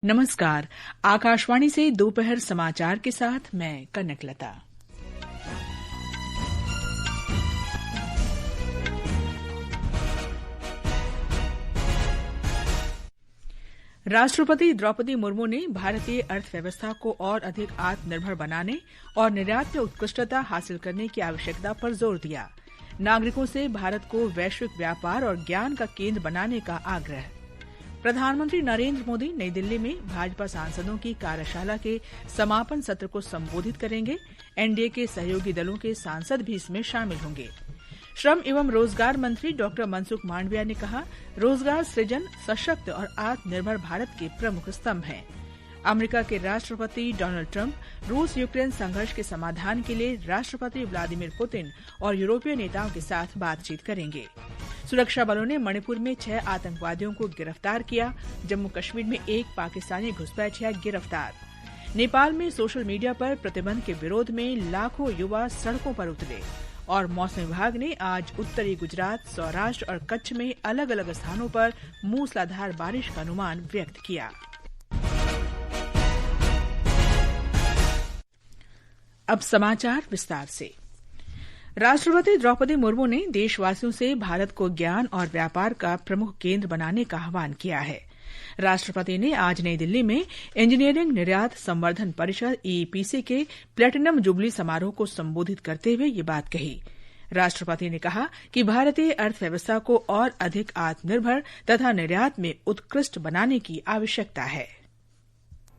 नमस्कार। आकाशवाणी से दोपहर समाचार के साथ मैं कनकलता। राष्ट्रपति द्रौपदी मुर्मू ने भारतीय अर्थव्यवस्था को और अधिक आत्मनिर्भर बनाने और निर्यात में उत्कृष्टता हासिल करने की आवश्यकता पर जोर दिया। नागरिकों से भारत को वैश्विक व्यापार और ज्ञान का केंद्र बनाने का आग्रह। प्रधानमंत्री नरेंद्र मोदी नई दिल्ली में भाजपा सांसदों की कार्यशाला के समापन सत्र को संबोधित करेंगे। एनडीए के सहयोगी दलों के सांसद भी इसमें शामिल होंगे। श्रम एवं रोजगार मंत्री डॉक्टर मनसुख मांडविया ने कहा, रोजगार सृजन सशक्त और आत्मनिर्भर भारत के प्रमुख स्तंभ हैं। अमेरिका के राष्ट्रपति डोनाल्ड ट्रंप रूस यूक्रेन संघर्ष के समाधान के लिए राष्ट्रपति व्लादिमीर पुतिन और यूरोपीय नेताओं के साथ बातचीत करेंगे। सुरक्षा बलों ने मणिपुर में 6 आतंकवादियों को गिरफ्तार किया। जम्मू कश्मीर में एक पाकिस्तानी घुसपैठिया गिरफ्तार। नेपाल में सोशल मीडिया पर प्रतिबंध के विरोध में लाखों युवा सड़कों पर उतरे। और मौसम विभाग ने आज उत्तरी गुजरात, सौराष्ट्र और कच्छ में अलग अलग स्थानों पर मूसलाधार बारिश का अनुमान व्यक्त किया। अब समाचार विस्तार से। राष्ट्रपति द्रौपदी मुर्मू ने देशवासियों से भारत को ज्ञान और व्यापार का प्रमुख केंद्र बनाने का आह्वान किया है। राष्ट्रपति ने आज नई दिल्ली में इंजीनियरिंग निर्यात संवर्धन परिषद ईईपीसी के प्लेटिनम जुबली समारोह को संबोधित करते हुए ये बात कही। राष्ट्रपति ने कहा कि भारतीय अर्थव्यवस्था को और अधिक आत्मनिर्भर तथा निर्यात में उत्कृष्ट बनाने की आवश्यकता है।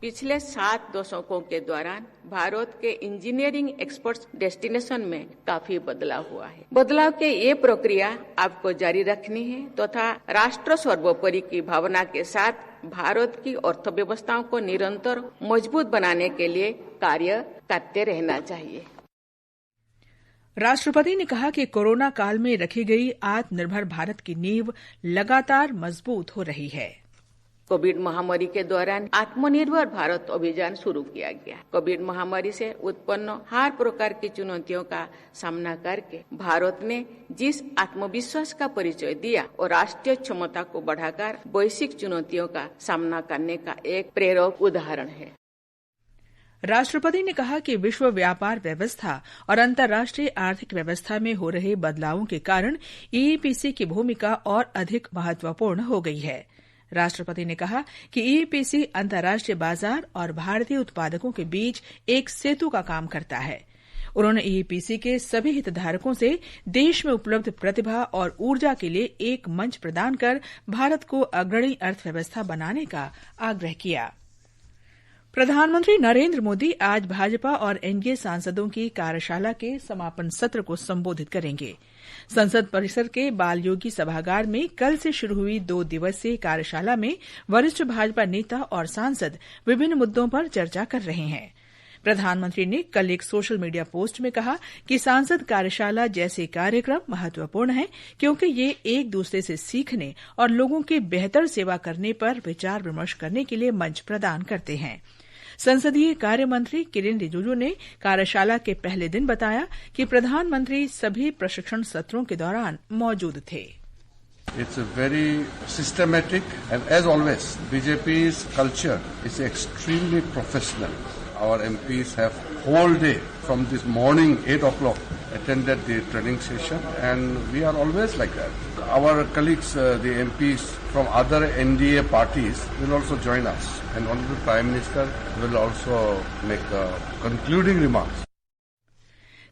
पिछले 7 दशकों के दौरान भारत के इंजीनियरिंग एक्सपर्ट्स डेस्टिनेशन में काफी बदलाव हुआ है। बदलाव के ये प्रक्रिया आपको जारी रखनी है तथा राष्ट्र सर्वोपरि की भावना के साथ भारत की अर्थव्यवस्थाओं को निरंतर मजबूत बनाने के लिए कार्य करते रहना चाहिए। राष्ट्रपति ने कहा कि कोरोना काल में रखी गई आत्मनिर्भर भारत की नींव लगातार मजबूत हो रही है। कोविड महामारी के दौरान आत्मनिर्भर भारत अभियान शुरू किया गया। कोविड महामारी से उत्पन्न हर प्रकार की चुनौतियों का सामना करके भारत ने जिस आत्मविश्वास का परिचय दिया और राष्ट्रीय क्षमता को बढ़ाकर वैश्विक चुनौतियों का सामना करने का एक प्रेरक उदाहरण है। राष्ट्रपति ने कहा कि विश्व व्यापार व्यवस्था और अंतर्राष्ट्रीय आर्थिक व्यवस्था में हो रहे बदलावों के कारण ईईपीसी की भूमिका और अधिक महत्वपूर्ण हो गई है। राष्ट्रपति ने कहा कि ईईपीसी अंतर्राष्ट्रीय बाजार और भारतीय उत्पादकों के बीच एक सेतु का काम करता है। उन्होंने ईईपीसी के सभी हितधारकों से देश में उपलब्ध प्रतिभा और ऊर्जा के लिए एक मंच प्रदान कर भारत को अग्रणी अर्थव्यवस्था बनाने का आग्रह किया। प्रधानमंत्री नरेंद्र मोदी आज भाजपा और एनडीए सांसदों की कार्यशाला के समापन सत्र को संबोधित करेंगे। संसद परिसर के बाल योगी सभागार में कल से शुरू हुई 2 दिवसीय कार्यशाला में वरिष्ठ भाजपा नेता और सांसद विभिन्न मुद्दों पर चर्चा कर रहे हैं। प्रधानमंत्री ने कल एक सोशल मीडिया पोस्ट में कहा कि सांसद कार्यशाला जैसे कार्यक्रम महत्वपूर्ण हैं क्योंकि ये एक दूसरे से सीखने और लोगों की बेहतर सेवा करने पर विचार विमर्श करने के लिए मंच प्रदान करते हैं। संसदीय कार्य मंत्री किरेन रिजिजू ने कार्यशाला के पहले दिन बताया कि प्रधानमंत्री सभी प्रशिक्षण सत्रों के दौरान मौजूद थे। It's a very systematic and as always BJP's culture is extremely professional. Our MPs have whole day from this morning 8 o'clock attended the training session and we are always like that. Our colleagues, the MPs from other NDA parties will also join us and Honorable Prime Minister will also make concluding remarks.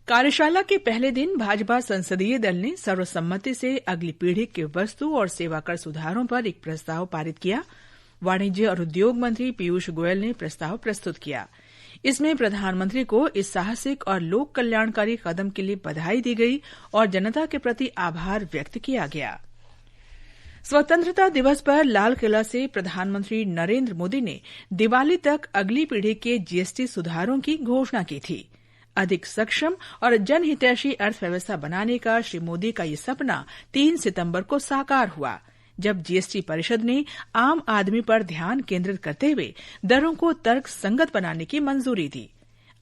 कार्यशाला के पहले दिन भाजपा संसदीय दल ने सर्वसम्मति से अगली पीढ़ी के वस्तु और सेवा कर सुधारों पर एक प्रस्ताव पारित किया। वाणिज्य और उद्योग मंत्री पीयूष गोयल ने प्रस्ताव प्रस्तुत किया। इसमें प्रधानमंत्री को इस साहसिक और लोक कल्याणकारी कदम के लिए बधाई दी गई और जनता के प्रति आभार व्यक्त किया गया। स्वतंत्रता दिवस पर लाल किला से प्रधानमंत्री नरेंद्र मोदी ने दिवाली तक अगली पीढ़ी के जीएसटी सुधारों की घोषणा की थी। अधिक सक्षम और जनहितैषी अर्थव्यवस्था बनाने का श्री मोदी का ये सपना 3 सितंबर को साकार हुआ, जब जीएसटी परिषद ने आम आदमी पर ध्यान केंद्रित करते हुए दरों को तर्कसंगत बनाने की मंजूरी दी।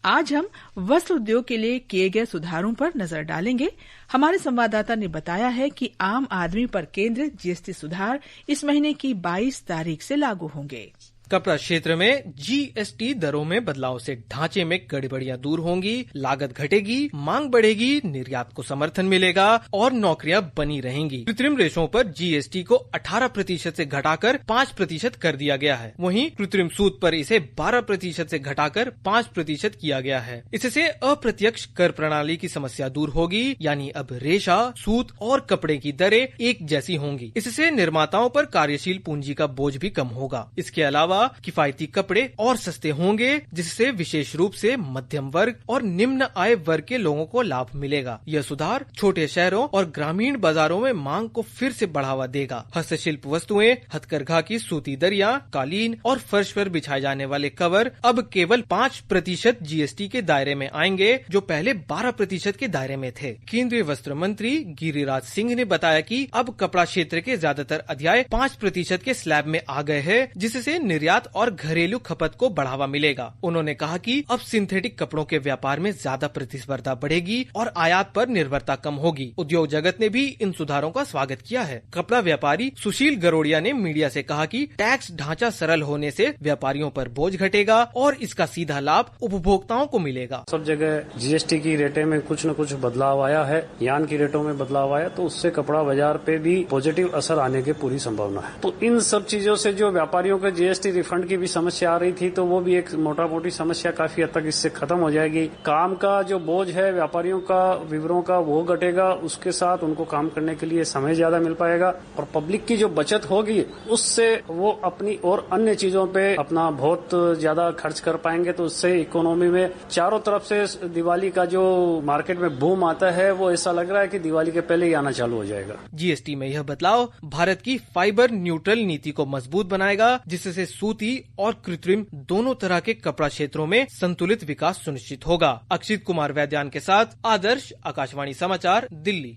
आज हम वस्त्र उद्योग के लिए किए गए सुधारों पर नजर डालेंगे। हमारे संवाददाता ने बताया है कि आम आदमी पर केंद्रित जीएसटी सुधार इस महीने की 22 तारीख से लागू होंगे। कपड़ा क्षेत्र में जीएसटी दरों में बदलाव से ढांचे में गड़बड़ियां दूर होंगी, लागत घटेगी, मांग बढ़ेगी, निर्यात को समर्थन मिलेगा और नौकरियां बनी रहेंगी। कृत्रिम रेशों पर जीएसटी को 18% से घटाकर 5% कर दिया गया है। वहीं कृत्रिम सूत पर इसे 12% से घटाकर 5% किया गया है। इससे अप्रत्यक्ष कर प्रणाली की समस्या दूर होगी, यानी अब रेशा, सूत और कपड़े की दरें एक जैसी होंगी। इससे निर्माताओं पर कार्यशील पूंजी का बोझ भी कम होगा। इसके अलावा किफायती कपड़े और सस्ते होंगे, जिससे विशेष रूप से मध्यम वर्ग और निम्न आय वर्ग के लोगों को लाभ मिलेगा। यह सुधार छोटे शहरों और ग्रामीण बाजारों में मांग को फिर से बढ़ावा देगा। हस्तशिल्प वस्तुएं, हथकरघा की सूती दरिया, कालीन और फर्श पर बिछाए जाने वाले कवर अब केवल 5% जीएसटी के दायरे में आएंगे, जो पहले 12% के दायरे में थे। केंद्रीय वस्त्र मंत्री गिरिराज सिंह ने बताया कि अब कपड़ा क्षेत्र के ज्यादातर अध्याय 5% के स्लैब में आ गए हैं, जिससे निर्यात और घरेलू खपत को बढ़ावा मिलेगा। उन्होंने कहा कि अब सिंथेटिक कपड़ों के व्यापार में ज्यादा प्रतिस्पर्धा बढ़ेगी और आयात पर निर्भरता कम होगी। उद्योग जगत ने भी इन सुधारों का स्वागत किया है। कपड़ा व्यापारी सुशील गरोड़िया ने मीडिया से कहा कि टैक्स ढांचा सरल होने से व्यापारियों पर बोझ घटेगा और इसका सीधा लाभ उपभोक्ताओं को मिलेगा। सब जगह जीएसटी की रेटें में कुछ न कुछ बदलाव आया है, यान की रेटों में बदलाव आया, तो उससे कपड़ा बाजार पे भी पॉजिटिव असर आने की पूरी संभावना है। तो इन सब चीजों से जो व्यापारियों के जीएसटी रिफंड की भी समस्या आ रही थी, तो वो भी एक मोटा मोटी समस्या काफी हद तक इससे खत्म हो जाएगी। काम का जो बोझ है व्यापारियों का, विवरों का, वो घटेगा। उसके साथ उनको काम करने के लिए समय ज्यादा मिल पाएगा और पब्लिक की जो बचत होगी उससे वो अपनी और अन्य चीजों पे अपना बहुत ज्यादा खर्च कर पाएंगे। तो उससे इकोनॉमी में चारों तरफ से दिवाली का जो मार्केट में बूम आता है, वो ऐसा लग रहा है कि दिवाली के पहले ही आना चालू हो जाएगा। जीएसटी में यह बदलाव भारत की फाइबर न्यूट्रल नीति को मजबूत बनाएगा, जिससे सूती और कृत्रिम दोनों तरह के कपड़ा क्षेत्रों में संतुलित विकास सुनिश्चित होगा। अक्षित कुमार वैद्यान के साथ आदर्श, आकाशवाणी समाचार, दिल्ली।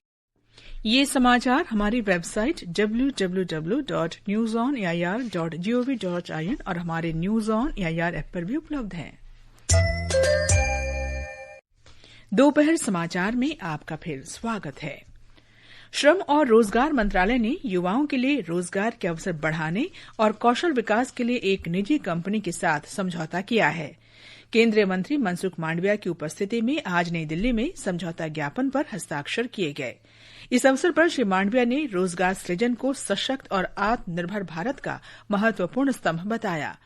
ये समाचार हमारी वेबसाइट www.newsonair.gov.in और हमारे न्यूज ऑन एआईआर ऐप पर भी उपलब्ध हैं। दोपहर समाचार में आपका फिर स्वागत है। श्रम और रोजगार मंत्रालय ने युवाओं के लिए रोजगार के अवसर बढ़ाने और कौशल विकास के लिए एक निजी कंपनी के साथ समझौता किया है। केंद्रीय मंत्री मनसुख मांडविया की उपस्थिति में आज नई दिल्ली में समझौता ज्ञापन पर हस्ताक्षर किए गए। इस अवसर पर श्री मांडविया ने रोजगार सृजन को सशक्त और आत्मनिर्भर भारत का महत्वपूर्ण स्तंभ बताया।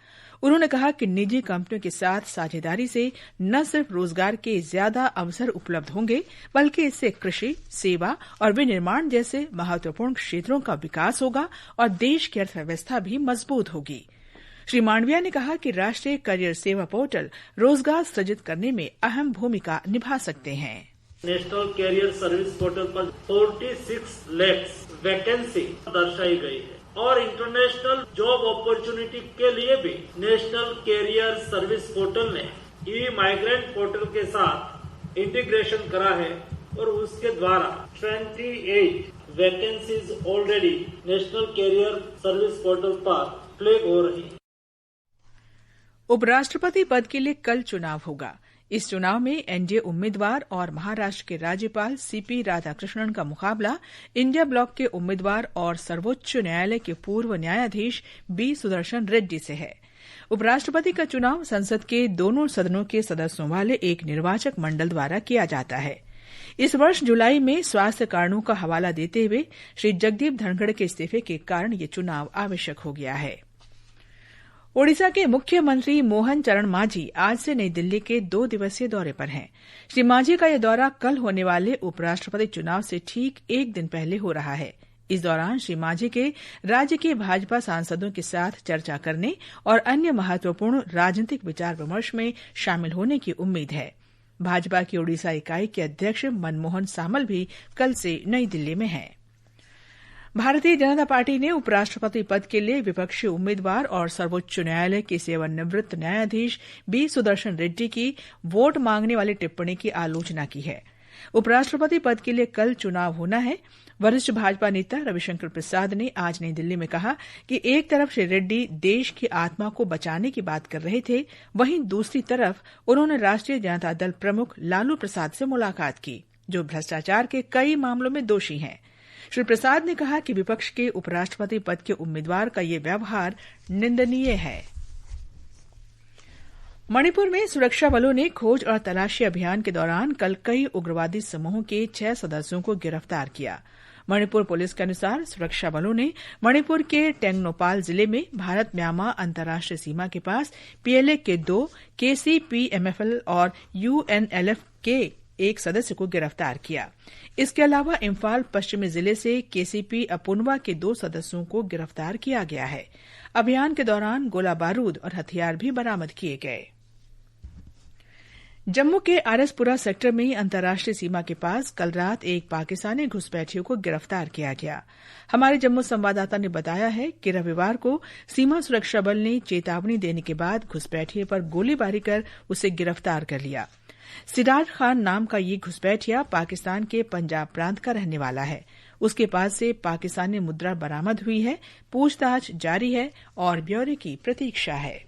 उन्होंने कहा कि निजी कंपनियों के साथ साझेदारी से न सिर्फ रोजगार के ज्यादा अवसर उपलब्ध होंगे, बल्कि इससे कृषि, सेवा और विनिर्माण जैसे महत्वपूर्ण क्षेत्रों का विकास होगा और देश की अर्थव्यवस्था भी मजबूत होगी। श्री मांडविया ने कहा कि राष्ट्रीय करियर सेवा पोर्टल रोजगार सृजित करने में अहम भूमिका निभा सकते हैं। नेशनल कैरियर सर्विस पोर्टल पर 46 लाख वैकेंसी दर्शाई गई है और इंटरनेशनल जॉब अपॉर्चुनिटी के लिए भी नेशनल कैरियर सर्विस पोर्टल ने ई माइग्रेंट पोर्टल के साथ इंटीग्रेशन करा है और उसके द्वारा 28 vacancies already national career service portal पर फ्लैग हो रही है। उपराष्ट्रपति पद के लिए कल चुनाव होगा। इस चुनाव में एनडीए उम्मीदवार और महाराष्ट्र के राज्यपाल सीपी राधाकृष्णन का मुकाबला इंडिया ब्लॉक के उम्मीदवार और सर्वोच्च न्यायालय के पूर्व न्यायाधीश बी सुदर्शन रेड्डी से है। उपराष्ट्रपति का चुनाव संसद के दोनों सदनों के सदस्यों वाले एक निर्वाचक मंडल द्वारा किया जाता है। इस वर्ष जुलाई में स्वास्थ्य कारणों का हवाला देते हुए श्री जगदीप धनखड़ के इस्तीफे के कारण ये चुनाव आवश्यक हो गया है। ओडिशा के मुख्यमंत्री मोहन चरण मांझी आज से नई दिल्ली के 2 दिवसीय दौरे पर हैं। श्री मांझी का यह दौरा कल होने वाले उपराष्ट्रपति चुनाव से ठीक एक दिन पहले हो रहा है। इस दौरान श्री मांझी के राज्य के भाजपा सांसदों के साथ चर्चा करने और अन्य महत्वपूर्ण राजनीतिक विचार विमर्श में शामिल होने की उम्मीद है। भाजपा की ओडिशा इकाई के अध्यक्ष मनमोहन सामल भी कल से नई दिल्ली में हैं। भारतीय जनता पार्टी ने उपराष्ट्रपति पद के लिए विपक्षी उम्मीदवार और सर्वोच्च न्यायालय के सेवानिवृत्त न्यायाधीश बी सुदर्शन रेड्डी की वोट मांगने वाली टिप्पणी की आलोचना की है। उपराष्ट्रपति पद के लिए कल चुनाव होना है। वरिष्ठ भाजपा नेता रविशंकर प्रसाद ने आज नई दिल्ली में कहा कि एक तरफ श्री रेड्डी देश की आत्मा को बचाने की बात कर रहे थे, वहीं दूसरी तरफ उन्होंने राष्ट्रीय जनता दल प्रमुख लालू प्रसाद से मुलाकात की, जो भ्रष्टाचार के कई मामलों में दोषी हैं। श्री प्रसाद ने कहा कि विपक्ष के उपराष्ट्रपति पद के उम्मीदवार का ये व्यवहार निंदनीय है। मणिपुर में सुरक्षा बलों ने खोज और तलाशी अभियान के दौरान कल कई उग्रवादी समूहों के 6 सदस्यों को गिरफ्तार किया। मणिपुर पुलिस के अनुसार सुरक्षा बलों ने मणिपुर के टेंगनोपाल जिले में भारत म्यांमार अंतर्राष्ट्रीय सीमा के पास पीएलए के 2, केसीपीएमएफएल और यूएनएलएफ के 1 सदस्य को गिरफ्तार किया। इसके अलावा इम्फाल पश्चिमी जिले से केसीपी अपुनवा के 2 सदस्यों को गिरफ्तार किया गया है। अभियान के दौरान गोला बारूद और हथियार भी बरामद किए गए। जम्मू के आरएसपुरा सेक्टर में अंतर्राष्ट्रीय सीमा के पास कल रात एक पाकिस्तानी घुसपैठियों को गिरफ्तार किया गया। हमारे जम्मू संवाददाता ने बताया है कि रविवार को सीमा सुरक्षा बल ने चेतावनी देने के बाद घुसपैठिए पर गोलीबारी कर उसे गिरफ्तार कर लिया। सिराज खान नाम का ये घुसपैठिया पाकिस्तान के पंजाब प्रांत का रहने वाला है। उसके पास से पाकिस्तानी मुद्रा बरामद हुई है। पूछताछ जारी है और ब्यौरे की प्रतीक्षा है।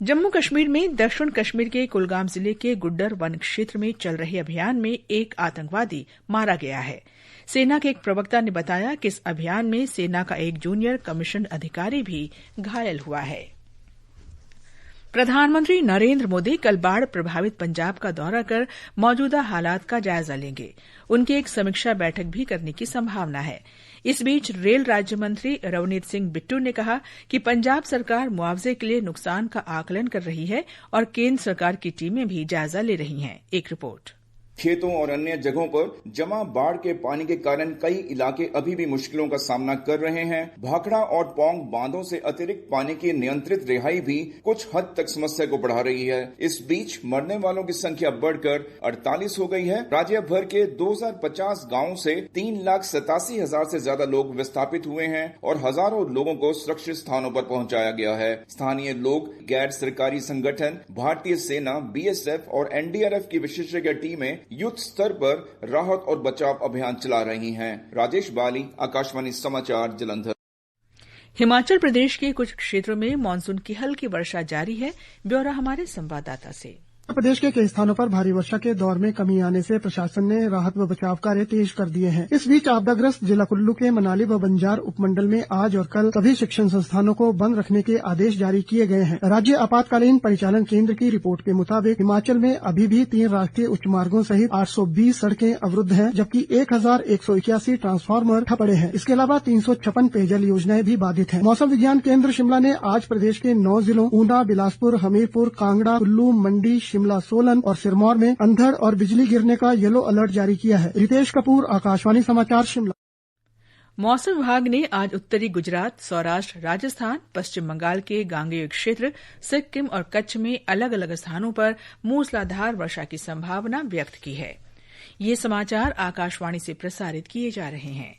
जम्मू कश्मीर में दक्षिण कश्मीर के कुलगाम जिले के गुड्डर वन क्षेत्र में चल रहे अभियान में एक आतंकवादी मारा गया है। सेना के एक प्रवक्ता ने बताया कि इस अभियान में सेना का एक जूनियर कमीशन अधिकारी भी घायल हुआ है। प्रधानमंत्री नरेंद्र मोदी कल बाढ़ प्रभावित पंजाब का दौरा कर मौजूदा हालात का जायजा लेंगे। उनकी एक समीक्षा बैठक भी करने की संभावना है। इस बीच रेल राज्य मंत्री रवनीत सिंह बिट्टू ने कहा कि पंजाब सरकार मुआवजे के लिए नुकसान का आकलन कर रही है और केंद्र सरकार की टीमें भी जायजा ले रही हैं। एक रिपोर्ट। खेतों और अन्य जगहों पर जमा बाढ़ के पानी के कारण कई इलाके अभी भी मुश्किलों का सामना कर रहे हैं। भाखड़ा और पोंग बांधों से अतिरिक्त पानी की नियंत्रित रिहाई भी कुछ हद तक समस्या को बढ़ा रही है। इस बीच मरने वालों की संख्या बढ़कर 48 हो गई है। राज्य भर के 2050 गांवों से 3,87,000 से ज्यादा लोग विस्थापित हुए हैं और हजारों लोगों को सुरक्षित स्थानों पर पहुंचाया गया है। स्थानीय लोग, गैर सरकारी संगठन, भारतीय सेना, बीएसएफ और एनडीआरएफ की विशेषज्ञ टीमें युद्ध स्तर पर राहत और बचाव अभियान चला रही हैं। राजेश बाली, आकाशवाणी समाचार, जालंधर। हिमाचल प्रदेश के कुछ क्षेत्रों में मानसून की हल्की वर्षा जारी है। ब्यौरा हमारे संवाददाता से। प्रदेश के कई स्थानों पर भारी वर्षा के दौर में कमी आने से प्रशासन ने राहत व बचाव कार्य तेज कर दिए हैं। इस बीच आपदाग्रस्त जिला कुल्लू के मनाली व बंजार उपमंडल में आज और कल सभी शिक्षण संस्थानों को बंद रखने के आदेश जारी किए गए हैं। राज्य आपातकालीन परिचालन केंद्र की रिपोर्ट के मुताबिक हिमाचल में अभी भी 3 राष्ट्रीय उच्च मार्गों सहित 820 सड़कें अवरुद्ध हैं, जबकि 1181 ट्रांसफार्मर ठप पड़े हैं। इसके अलावा 356 पेयजल योजनाएं भी बाधित हैं। मौसम विज्ञान केंद्र शिमला ने आज प्रदेश के 9 जिलों ऊना, बिलासपुर, हमीरपुर, कांगड़ा, कुल्लू, मंडी, शिमला, सोलन और सिरमौर में अंधड़ और बिजली गिरने का येलो अलर्ट जारी किया है। रितेश कपूर, आकाशवाणी समाचार, शिमला। मौसम विभाग ने आज उत्तरी गुजरात, सौराष्ट्र, राजस्थान, पश्चिम बंगाल के गांगेय क्षेत्र, सिक्किम और कच्छ में अलग अलग स्थानों पर मूसलाधार वर्षा की संभावना व्यक्त की है। ये समाचार आकाशवाणी से प्रसारित किए जा रहे हैं।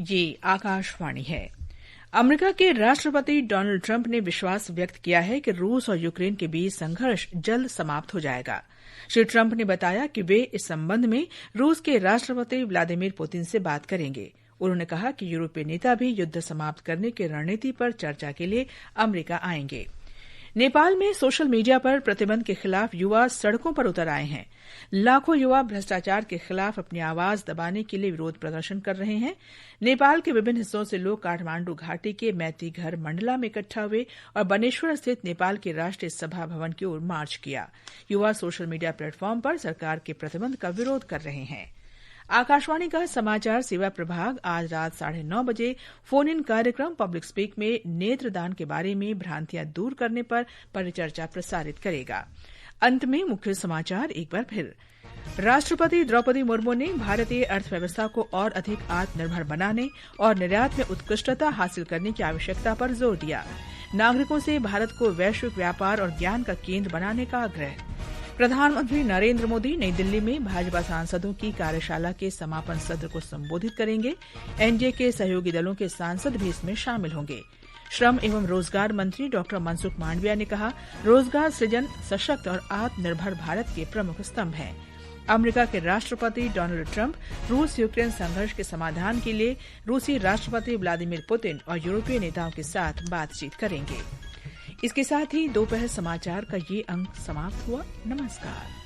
ये आकाशवाणी है। अमेरिका के राष्ट्रपति डोनाल्ड ट्रंप ने विश्वास व्यक्त किया है कि रूस और यूक्रेन के बीच संघर्ष जल्द समाप्त हो जाएगा। श्री ट्रंप ने बताया कि वे इस संबंध में रूस के राष्ट्रपति व्लादिमीर पुतिन से बात करेंगे। उन्होंने कहा कि यूरोपीय नेता भी युद्ध समाप्त करने की रणनीति पर चर्चा के लिए अमेरिका आएंगे। नेपाल में सोशल मीडिया पर प्रतिबंध के खिलाफ युवा सड़कों पर उतर आए हैं। लाखों युवा भ्रष्टाचार के खिलाफ अपनी आवाज दबाने के लिए विरोध प्रदर्शन कर रहे हैं। नेपाल के विभिन्न हिस्सों से लोग काठमांडू घाटी के मैती घर मंडला में इकट्ठा हुए और बनेश्वर स्थित नेपाल के राष्ट्रीय सभा भवन की ओर मार्च किया। युवा सोशल मीडिया प्लेटफॉर्म पर सरकार के प्रतिबंध का विरोध कर रहे हैं। आकाशवाणी का समाचार सेवा प्रभाग आज रात 9:30 बजे फोन इन कार्यक्रम पब्लिक स्पीक में नेत्रदान के बारे में भ्रांतियां दूर करने पर परिचर्चा प्रसारित करेगा। अंत में मुख्य समाचार एक बार फिर। राष्ट्रपति द्रौपदी मुर्मू ने भारतीय अर्थव्यवस्था को और अधिक आत्मनिर्भर बनाने और निर्यात में उत्कृष्टता हासिल करने की आवश्यकता पर जोर दिया। नागरिकों से भारत को वैश्विक व्यापार और ज्ञान का केंद्र बनाने का आग्रह। प्रधानमंत्री नरेंद्र मोदी नई दिल्ली में भाजपा सांसदों की कार्यशाला के समापन सत्र को संबोधित करेंगे। एनडीए के सहयोगी दलों के सांसद भी इसमें शामिल होंगे। श्रम एवं रोजगार मंत्री डॉक्टर मनसुख मांडविया ने कहा, रोजगार सृजन सशक्त और आत्मनिर्भर भारत के प्रमुख स्तंभ हैं। अमेरिका के राष्ट्रपति डोनाल्ड ट्रंप रूस यूक्रेन संघर्ष के समाधान के लिए रूसी राष्ट्रपति व्लादिमीर पुतिन और यूरोपीय नेताओं के साथ बातचीत करेंगे। इसके साथ ही दोपहर समाचार का ये अंक समाप्त हुआ। नमस्कार।